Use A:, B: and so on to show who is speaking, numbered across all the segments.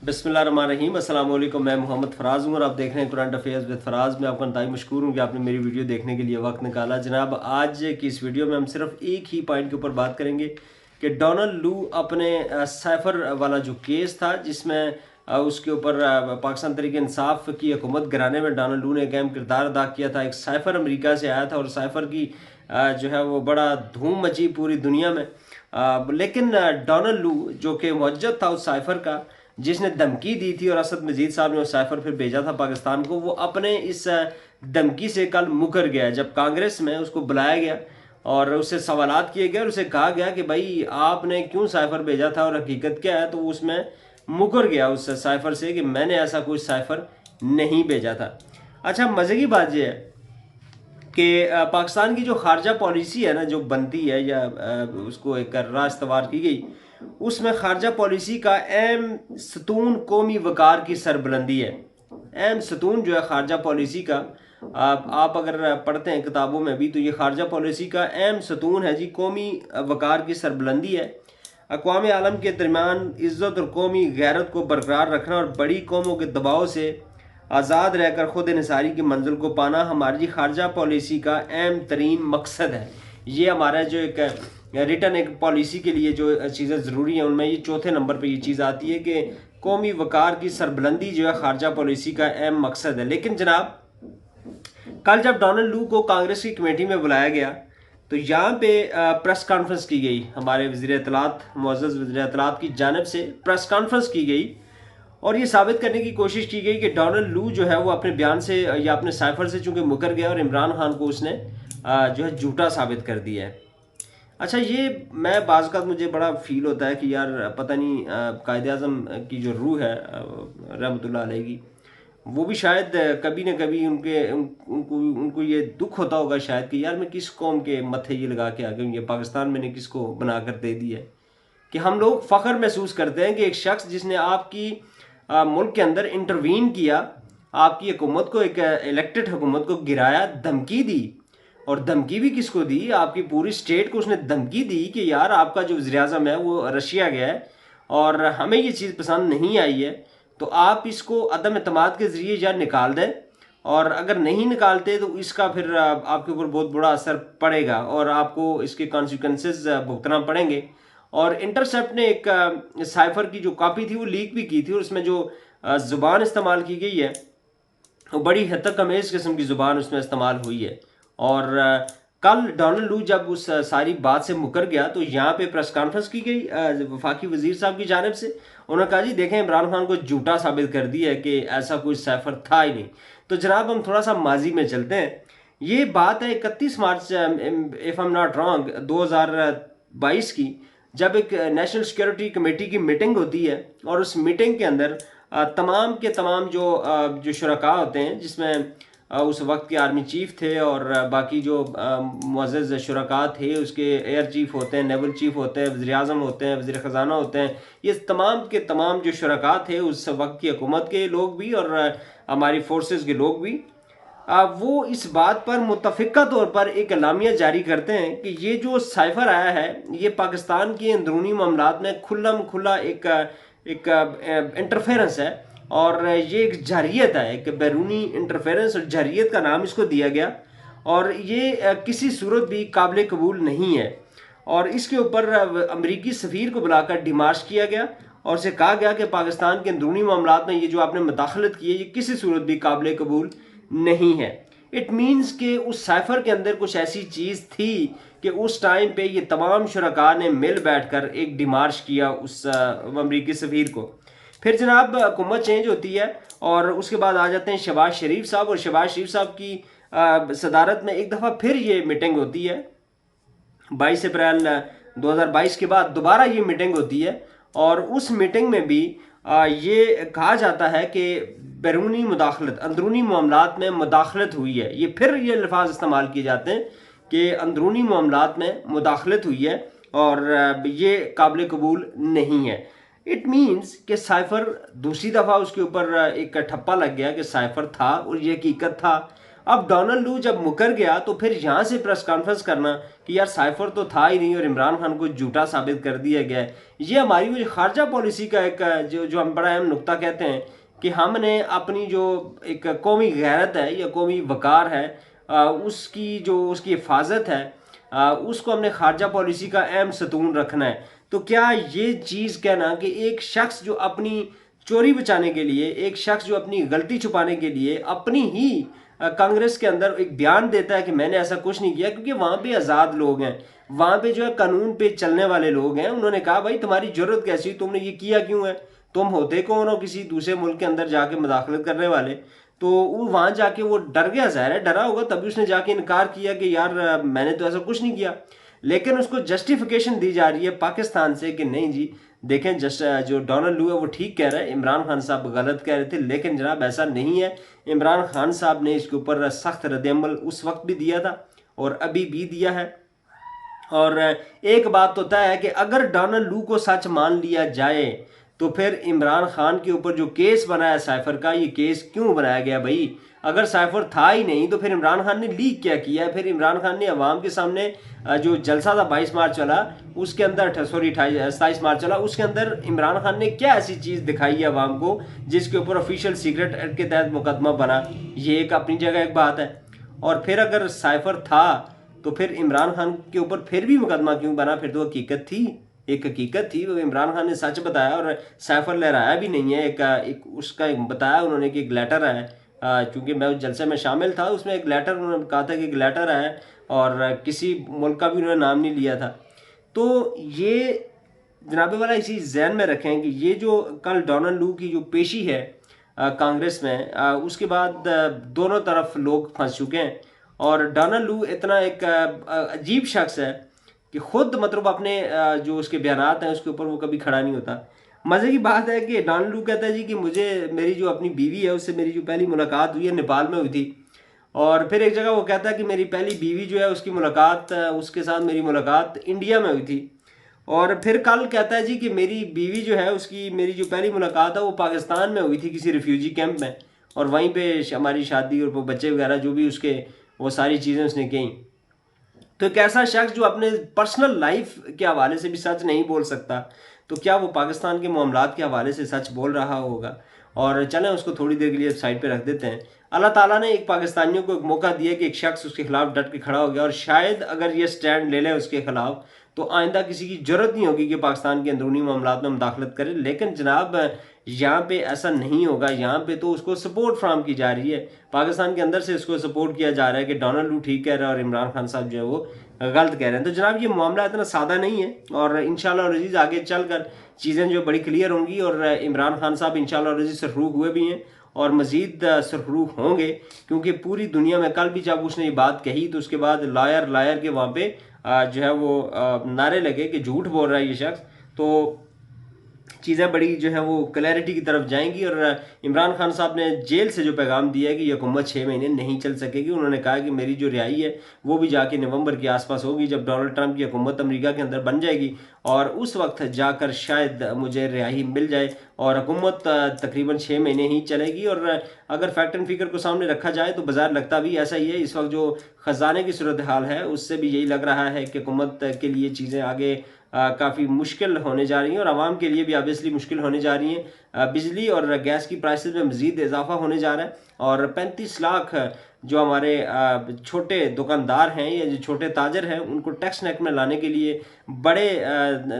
A: बिस्मिल्लाहिर्रहमानिर्रहीम। अस्सलाम वालेकुम। मैं मोहम्मद फराज हूँ और आप देख रहे हैं करंट अफेयर्स विद फराज। मैं आपका इंतहाई मशकूर हूँ कि आपने मेरी वीडियो देखने के लिए वक्त निकाला। जनाब, आज की इस वीडियो में हम सिर्फ एक ही पॉइंट के ऊपर बात करेंगे कि डोनाल्ड लू अपने साइफर वाला जो केस था जिसमें उसके ऊपर पाकिस्तान तहरीक इंसाफ की हुकूमत गिराने में डोनाल्ड लू ने एक अहम किरदार अदा किया था। एक साइफर अमेरिका से आया था और साइफर की जो है वो बड़ा धूम मची पूरी दुनिया में। लेकिन डोनाल्ड लू जो कि मुअज्जब था उस साइफर का, जिसने धमकी दी थी और असद मजीद साहब ने उस साइफर फिर भेजा था पाकिस्तान को, वो अपने इस धमकी से कल मुकर गया जब कांग्रेस में उसको बुलाया गया और उससे सवालात किए गए और उसे कहा गया कि भाई आपने क्यों साइफर भेजा था और हकीकत क्या है। तो उसमें मुकर गया उस साइफर से कि मैंने ऐसा कोई साइफर नहीं भेजा था। अच्छा, मज़े की बात यह है कि पाकिस्तान की जो खारजा पॉलिसी है ना, जो बनती है या उसको एक कर्रा इस्तवार की गई, उसमें खारजा पॉलिसी का अहम सतून कौमी वकार की सरबुलंदी है। अहम सतून जो है खारजा पॉलिसी का, आप अगर पढ़ते हैं किताबों में भी, तो ये खारजा पॉलिसी का अहम सतून है जी, कौमी वकार की सरबुलंदी है। अक़वाम आलम के दरमियान इज़्ज़त और कौमी गैरत को बरकरार रखना और बड़ी कौमों के दबाव से आज़ाद रहकर खुद इंसारी की मंजिल को पाना हमारी खारजा पॉलिसी का अहम तरीन मकसद है। ये हमारा जो एक रिटर्न एक पॉलिसी के लिए जो चीज़ें ज़रूरी हैं उनमें ये चौथे नंबर पर ये चीज़ आती है कि कौमी वकार की सरबुलंदी जो है खारजा पॉलिसी का अहम मकसद है। लेकिन जनाब, कल जब डोनाल्ड लू को कांग्रेस की कमेटी में बुलाया गया तो यहाँ पे प्रेस कॉन्फ्रेंस की गई। हमारे वज़ीर इत्तलात, मुअज़्ज़ज़ वज़ीर इत्तलात की जानिब से प्रेस कॉन्फ्रेंस की गई और ये साबित करने की कोशिश की गई कि डोनाल्ड लू जो है वो अपने बयान से या अपने साइफर से चूंकि मुकर गया और इमरान खान को उसने जो है झूठा साबित कर दिया है। अच्छा, ये मैं बाज़ मुझे बड़ा फील होता है कि यार पता नहीं कायदे आज़म की जो रूह है रहमतुल्लाह अलैह की, वो भी शायद कभी ना कभी उनको उनको ये दुख होता होगा शायद कि यार मैं किस कौम के मत्थे ये लगा के आ गया हूँ, ये पाकिस्तान मैंने किसको बना कर दे दिया है। कि हम लोग फ़ख्र महसूस करते हैं कि एक शख्स जिसने आपकी मुल्क के अंदर इंटरवीन किया, आपकी हुकूमत को, एक इलेक्टेड हुकूमत को गिराया, धमकी दी, और धमकी भी किसको दी? आपकी पूरी स्टेट को उसने धमकी दी कि यार आपका जो वज़ीर-ए-आज़म है वो रशिया गया है और हमें ये चीज़ पसंद नहीं आई है, तो आप इसको अदम एतमाद के ज़रिए या निकाल दें, और अगर नहीं निकालते तो इसका फिर आपके ऊपर बहुत बड़ा असर पड़ेगा और आपको इसके कॉन्सिक्वेंसेस भुगतना पड़ेंगे। और इंटरसेप्ट ने एक साइफर की जो कॉपी थी वो लीक भी की थी और उसमें जो ज़ुबान इस्तेमाल की गई है वो बड़ी हद तक अमेज़ किस्म की ज़ुबान उसमें इस्तेमाल हुई है। और कल डोनाल्ड लू जब उस सारी बात से मुकर गया तो यहाँ पे प्रेस कॉन्फ्रेंस की गई वफाकी वजीर साहब की जानिब से। उन्होंने कहा जी देखें, इमरान खान को झूठा साबित कर दिया है कि ऐसा कोई साइफर था ही नहीं। तो जनाब, हम थोड़ा सा माजी में चलते हैं। ये बात है 31 मार्च, if I am not wrong, 2022 की, जब एक नेशनल सिक्योरिटी कमेटी की मीटिंग होती है और उस मीटिंग के अंदर तमाम के तमाम जो शुरका होते हैं, जिसमें उस वक्त के आर्मी चीफ थे और बाकी जो मुअज़्ज़ज़ शुरका थे, उसके एयर चीफ होते हैं, नेवल चीफ होते हैं, वज़ीर आज़म होते हैं, वज़ीर ख़जाना होते हैं, ये तमाम के तमाम जो शुरका थे उस वक्त की हुकूमत के लोग भी और हमारी फोर्सेस के लोग भी, वो इस बात पर मुतफ़िक़ा तौर पर एक एलामिया जारी करते हैं कि ये जो साइफर आया है ये पाकिस्तान के अंदरूनी मामलात में खुल्लम खुल्ला एक इंटरफेरेंस है और ये एक जारियत है, एक बैरूनी इंटरफेरेंस, और जारियत का नाम इसको दिया गया और ये किसी सूरत भी काबिल कबूल नहीं है। और इसके ऊपर अमरीकी सफ़ीर को बुलाकर डिमार्श किया गया और उसे कहा गया कि पाकिस्तान के अंदरूनी मामलात में ये जो आपने मुदाखलत की है ये किसी सूरत भी काबिल कबूल नहीं है। इट मीन्स कि उस साइफर के अंदर कुछ ऐसी चीज़ थी कि उस टाइम पे ये तमाम शुरका ने मिल बैठकर एक डिमार्श किया उस अमरीकी सफ़ीर को। फिर जनाब हुकूमत चेंज होती है और उसके बाद आ जाते हैं शहबाज शरीफ साहब, और शहबाज शरीफ साहब की सदारत में एक दफ़ा फिर ये मीटिंग होती है। 22 अप्रैल 2022 के बाद दोबारा ये मीटिंग होती है और उस मीटिंग में भी ये कहा जाता है कि बैरूनी मुदाखलत, अंदरूनी मामलात में मुदाखलत हुई है। ये फिर ये अल्फाज इस्तेमाल किए जाते हैं कि अंदरूनी मामलात में मुदाखलत हुई है और ये काबिल कबूल नहीं है। इट मीन्स कि साइफर दूसरी दफ़ा उसके ऊपर एक ठप्पा लग गया कि साइफर था और ये हकीकत था। अब डोनाल्ड लू जब मुकर गया तो फिर यहाँ से प्रेस कॉन्फ्रेंस करना कि यार साइफर तो था ही नहीं और इमरान खान को झूठा साबित कर दिया गया है, ये हमारी वो खारजा पॉलिसी का एक जो हम बड़ा अहम नुक्ता कहते हैं कि हमने अपनी जो एक कौमी गैरत है या कौमी वकार है, उसकी जो उसकी हिफाजत है, उसको हमने खारजा पॉलिसी का अहम सतून रखना है। तो क्या ये चीज़ कहना कि एक शख्स जो अपनी चोरी बचाने के लिए, एक शख्स जो अपनी गलती छुपाने के लिए अपनी ही कांग्रेस के अंदर एक बयान देता है कि मैंने ऐसा कुछ नहीं किया, क्योंकि वहाँ पे आज़ाद लोग हैं, वहाँ पे जो है कानून पे चलने वाले लोग हैं, उन्होंने कहा भाई तुम्हारी जरूरत कैसी, तुमने ये किया क्यों है, तुम होते कौन हो किसी दूसरे मुल्क के अंदर जाके मुदाखलत करने वाले। तो वो वहाँ जाके वो डर गया, ज़ाहिर है डरा होगा, तभी उसने जाके इनकार किया कि यार मैंने तो ऐसा कुछ नहीं किया। लेकिन उसको जस्टिफिकेशन दी जा रही है पाकिस्तान से कि नहीं जी देखें, जो डोनाल्ड लू है वो ठीक कह रहा है, इमरान खान साहब गलत कह रहे थे। लेकिन जनाब ऐसा नहीं है, इमरान खान साहब ने इसके ऊपर सख्त रद्दअमल उस वक्त भी दिया था और अभी भी दिया है। और एक बात तो तय है कि अगर डोनाल्ड लू को सच मान लिया जाए तो फिर इमरान खान के ऊपर जो केस बनाया साइफर का, ये केस क्यों बनाया गया भाई? अगर साइफर था ही नहीं तो फिर इमरान खान ने लीक क्या किया? फिर इमरान खान ने अवाम के सामने जो जलसा था 22 मार्च चला उसके अंदर, सॉरी 27 मार्च चला, उसके अंदर इमरान खान ने क्या ऐसी चीज़ दिखाई है अवाम को जिसके ऊपर ऑफिशियल सीक्रेट एक्ट के तहत मुकदमा बना? ये एक अपनी जगह एक बात है। और फिर अगर साइफर था तो फिर इमरान खान के ऊपर फिर भी मुकदमा क्यों बना? फिर तो हकीकत थी, एक हकीकत थी, वो इमरान खान ने सच बताया और साइफर लहराया भी नहीं है। एक उसका एक बताया उन्होंने कि एक लेटर है, चूंकि मैं उस जलसे में शामिल था, उसमें एक लेटर उन्होंने कहा था कि एक लेटर है और किसी मुल्क का भी उन्होंने नाम नहीं लिया था। तो ये जनाबे वाला इसी जहन में रखें कि ये जो कल डोनाल्ड लू की जो पेशी है कांग्रेस में, उसके बाद दोनों तरफ लोग फंस चुके हैं। और डोनाल्ड लू इतना एक अजीब शख्स है कि खुद मतलब अपने जो उसके बयानात हैं उसके ऊपर वो कभी खड़ा नहीं होता। मज़े की बात है कि डोनाल्ड लू कहता है जी कि मुझे मेरी जो अपनी बीवी है उससे मेरी जो पहली मुलाकात हुई है नेपाल में हुई थी। और फिर एक जगह वो कहता है कि मेरी पहली बीवी जो है उसकी मुलाकात, उसके साथ मेरी मुलाकात इंडिया में हुई थी। और फिर कल कहता है जी कि मेरी बीवी जो है उसकी मेरी जो पहली मुलाकात है वो पाकिस्तान में हुई थी किसी रिफ्यूजी कैंप में, और वहीं पे हमारी शादी और वो बच्चे वगैरह जो भी उसके वो सारी चीज़ें उसने कही। तो एक ऐसा शख्स जो अपने पर्सनल लाइफ के हवाले से भी सच नहीं बोल सकता, तो क्या वो पाकिस्तान के मामलात के हवाले से सच बोल रहा होगा? और चलें उसको थोड़ी देर के लिए साइड पे रख देते हैं। अल्लाह ताला ने एक पाकिस्तानियों को एक मौका दिया कि एक शख्स उसके खिलाफ डट के खड़ा हो गया, और शायद अगर ये स्टैंड ले लें उसके खिलाफ तो आइंदा किसी की जरूरत नहीं होगी कि पाकिस्तान के अंदरूनी मामलात में मुदाखलत करे। लेकिन जनाब यहाँ पे ऐसा नहीं होगा, यहाँ पे तो उसको सपोर्ट फ्राहम की जा रही है, पाकिस्तान के अंदर से उसको सपोर्ट किया जा रहा है कि डोनाल्ड लू ठीक कह रहा है और इमरान खान साहब जो है वो गलत कह रहे हैं। तो जनाब ये मामला इतना सादा नहीं है, और इंशाल्लाह अज़ीज़ आगे चलकर चीज़ें जो बड़ी क्लियर होंगी, और इमरान खान साहब इंशाल्लाह अज़ीज़ सररूख हुए भी हैं और मज़ीद सररूख होंगे, क्योंकि पूरी दुनिया में कल भी जब उसने ये बात कही तो उसके बाद लायर लायर के वहाँ पे जो है वो नारे लगे कि झूठ बोल रहा है ये शख्स। तो चीज़ें बड़ी जो है वो क्लैरिटी की तरफ जाएंगी। और इमरान खान साहब ने जेल से जो पैगाम दिया है कि ये हुकूमत 6 महीने नहीं चल सकेगी, उन्होंने कहा कि मेरी जो रिहाई है वो भी जाके नवंबर के आसपास होगी जब डोनाल्ड ट्रंप की हुकूमत अमेरिका के अंदर बन जाएगी, और उस वक्त जाकर शायद मुझे रिहाई मिल जाए और हुकूमत तकरीबन 6 महीने ही चलेगी। और अगर फैक्ट एंड फिगर को सामने रखा जाए तो बाजार लगता भी ऐसा ही है। इस वक्त जो ख़जाने की सूरत हाल है उससे भी यही लग रहा है कि हुकूमत के लिए चीज़ें आगे काफ़ी मुश्किल होने जा रही हैं, और आवाम के लिए भी ऑब्वियसली मुश्किल होने जा रही हैं। बिजली और गैस की प्राइसेस में मज़ीद इजाफा होने जा रहा है, और 35 लाख जो हमारे छोटे दुकानदार हैं या जो छोटे ताजर हैं उनको टैक्स नेट में लाने के लिए बड़े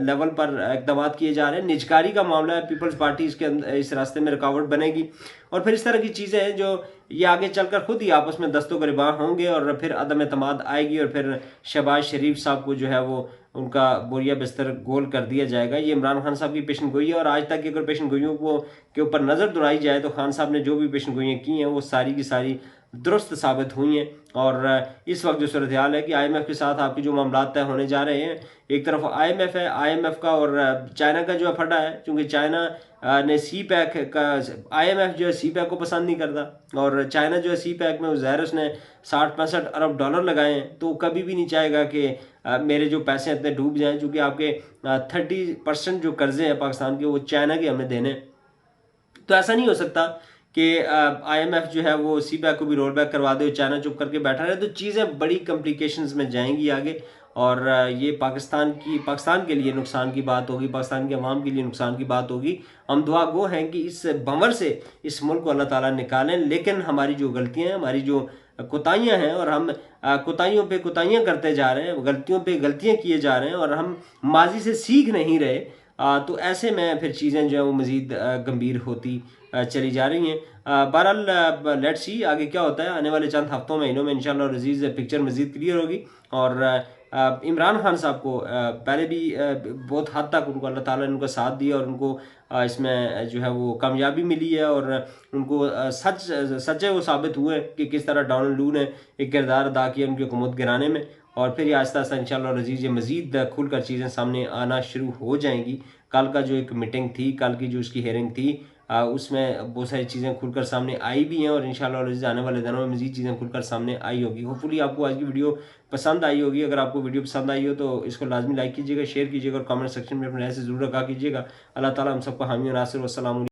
A: लेवल पर इकदाम किए जा रहे हैं। निजकारी का मामला है, पीपल्स पार्टी इसके इस रास्ते में रुकावट बनेगी, और फिर इस तरह की चीज़ें हैं जो ये आगे चलकर खुद ही आपस में दस्तों गिरबान होंगे, और फिर अदम एतमाद आएगी, और फिर शहबाज शरीफ साहब को जो है वो उनका बोरिया बिस्तर गोल कर दिया जाएगा। ये इमरान खान साहब की पेशन गोई है, और आज तक की अगर पेशन गोइयों को के ऊपर नज़र दौड़ाई जाए तो खान साहब ने जो भी पेशन गोइयाँ की हैं वो सारी की सारी दुरुस्त साबित हुई हैं। और इस वक्त जो सूरत हाल है कि IMF के साथ आपके जो मामला तय होने जा रहे हैं, एक तरफ IMF है, IMF का और चाइना का जो है फटा है, क्योंकि चाइना ने CPEC का, IMF जो है CPEC को पसंद नहीं करता, और चाइना जो है CPEC में ज़ाहिर उसने 60-65 अरब डॉलर लगाए हैं, तो कभी भी नहीं चाहेगा कि मेरे जो पैसे इतने डूब जाएं, क्योंकि आपके 30% जो कर्जे हैं पाकिस्तान के वो चाइना के हमें देने। तो ऐसा नहीं हो सकता कि IMF जो है वो CPEC को भी रोल बैक करवा दे, चाइना चुप करके बैठा रहे, तो चीज़ें बड़ी कम्प्लिकेशंस में जाएंगी आगे। और ये पाकिस्तान के लिए नुकसान की बात होगी, पाकिस्तान के अवाम के लिए नुकसान की बात होगी। हम दुआ गो हैं कि इस भंवर से इस मुल्क को अल्लाह ताला निकालें, लेकिन हमारी जो गलतियाँ हैं, हमारी जो कोताहियाँ हैं, और हम कोताहियों पे कोताहियाँ करते जा रहे हैं, गलतियों पे गलतियाँ किए जा रहे हैं, और हम माजी से सीख नहीं रहे, तो ऐसे में फिर चीज़ें जो है वो मज़ीद गंभीर होती चली जा रही हैं। बहरहाल लेट्स सी आगे क्या होता है। आने वाले चंद हफ्तों महीनों में इंशाल्लाह अज़ीज़ पिक्चर मज़ीद क्लियर होगी। और इमरान खान साहब को पहले भी बहुत हद तक उनको अल्लाह ताला ने उनका साथ दिया, और उनको इसमें जो है वो कामयाबी मिली है, और उनको सच्चे वो साबित हुए कि किस तरह डोनाल्ड लू ने एक किरदार अदा किया उनकी हुकूमत गिराने में। और फिर ये आहिस्ता आहिस्ता इंशाल्लाह अज़ीज़ ये मज़ीद खुलकर चीज़ें सामने आना शुरू हो जाएंगी। कल का जो एक मीटिंग थी, कल की जो उसकी हेयरिंग थी, उसमें बहुत सारी चीज़ें खुलकर सामने आई भी हैं, और इंशाल्लाह अज़ीज़ आने वाले दिनों में मज़ीद चीज़ें खुलकर सामने आई होगी। होपफुली आपको आज की वीडियो पसंद आई होगी। अगर आपको वीडियो पसंद आई हो तो इसको लाजमी लाइक कीजिएगा, शेयर कीजिएगा, और कमेंट सेक्शन में अपने राय से ज़रूर रखा कीजिएगा। अल्लाह ताला हम सबको हामी और नासिर। वस्सलाम।